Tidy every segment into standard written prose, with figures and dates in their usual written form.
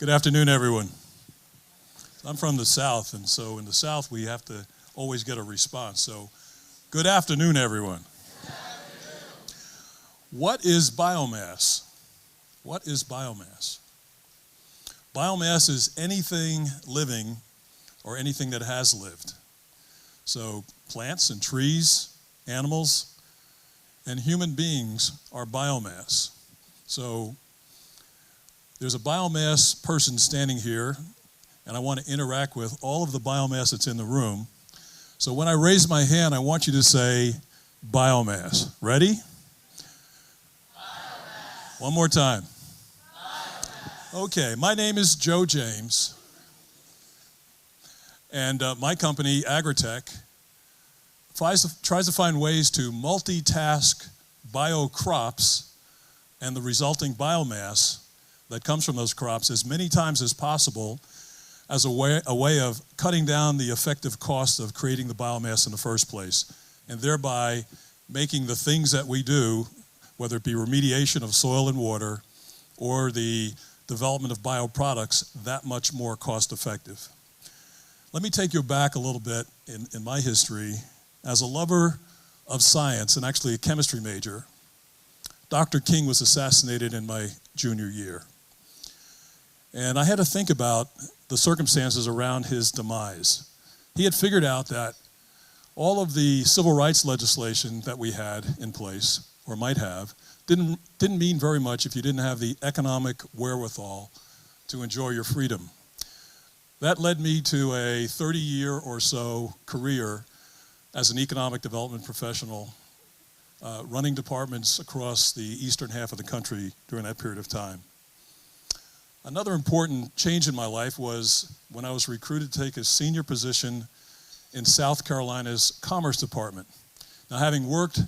Good afternoon, everyone. I'm from the South, and so in the South, we have to always get a response. So, good afternoon, everyone. Good afternoon. What is biomass? What is biomass? Biomass is anything living or anything that has lived. So, plants and trees, animals, and human beings are biomass. So, there's a biomass person standing here, and I want to interact with all of the biomass that's in the room. So when I raise my hand, I want you to say biomass. Ready? Biomass. One more time. Biomass. Okay, my name is Joe James, and my company, Agri-Tech, tries to find ways to multitask bio crops and the resulting biomass that comes from those crops as many times as possible as a way of cutting down the effective cost of creating the biomass in the first place, and thereby making the things that we do, whether it be remediation of soil and water or the development of bioproducts, that much more cost effective. Let me take you back a little bit in my history. As a lover of science and actually a chemistry major, Dr. King was assassinated in my junior year. And I had to think about the circumstances around his demise. He had figured out that all of the civil rights legislation that we had in place, or might have, didn't mean very much if you didn't have the economic wherewithal to enjoy your freedom. That led me to a 30-year or so career as an economic development professional, running departments across the eastern half of the country during that period of time. Another important change in my life was when I was recruited to take a senior position in South Carolina's Commerce Department. Now, having worked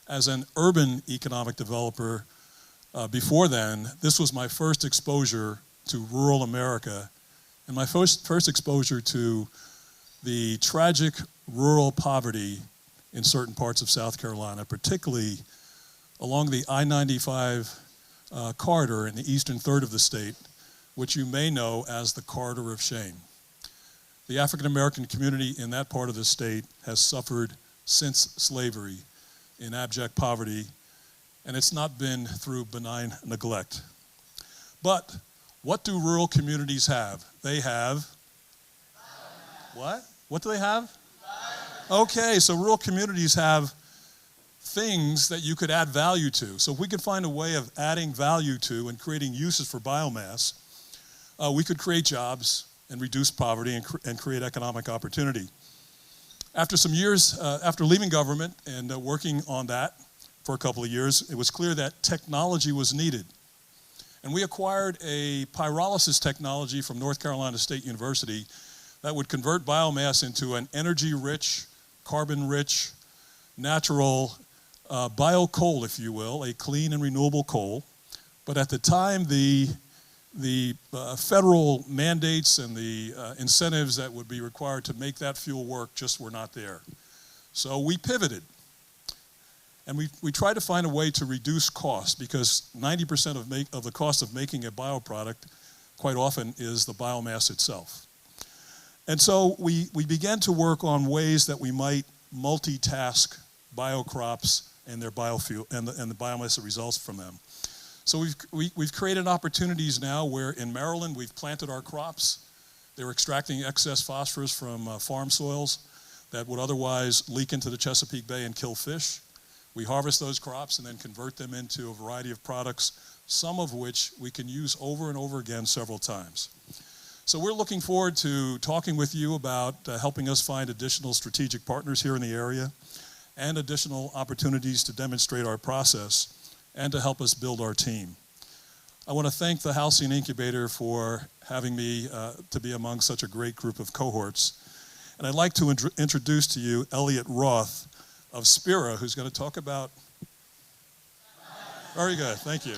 as an urban economic developer before then, this was my first exposure to rural America and my first exposure to the tragic rural poverty in certain parts of South Carolina, particularly along the I-95 corridor in the eastern third of the state, which you may know as the Corridor of Shame. The African American community in that part of the state has suffered since slavery in abject poverty, and it's not been through benign neglect. But what do rural communities have? They have what? What do they have? Okay, so rural communities have things that you could add value to. So if we could find a way of adding value to and creating uses for biomass, we could create jobs and reduce poverty and create economic opportunity. After some years, after leaving government and working on that for a couple of years, it was clear that technology was needed. And we acquired a pyrolysis technology from North Carolina State University that would convert biomass into an energy-rich, carbon-rich, natural bio-coal, if you will, a clean and renewable coal. But at the time, the federal mandates and the incentives that would be required to make that fuel work just were not there. So we pivoted. And we tried to find a way to reduce cost, because 90% of the cost of making a bioproduct quite often is the biomass itself. And so we began to work on ways that we might multitask biocrops and their biofuel and the biomass that results from them. So we've created opportunities now where in Maryland we've planted our crops. They're extracting excess phosphorus from farm soils that would otherwise leak into the Chesapeake Bay and kill fish. We harvest those crops and then convert them into a variety of products, some of which we can use over and over again several times. So we're looking forward to talking with you about helping us find additional strategic partners here in the area and additional opportunities to demonstrate our process and to help us build our team. I want to thank the Halcyon Incubator for having me to be among such a great group of cohorts. And I'd like to introduce to you Elliot Roth of Spira, who's going to talk about... Very good, thank you.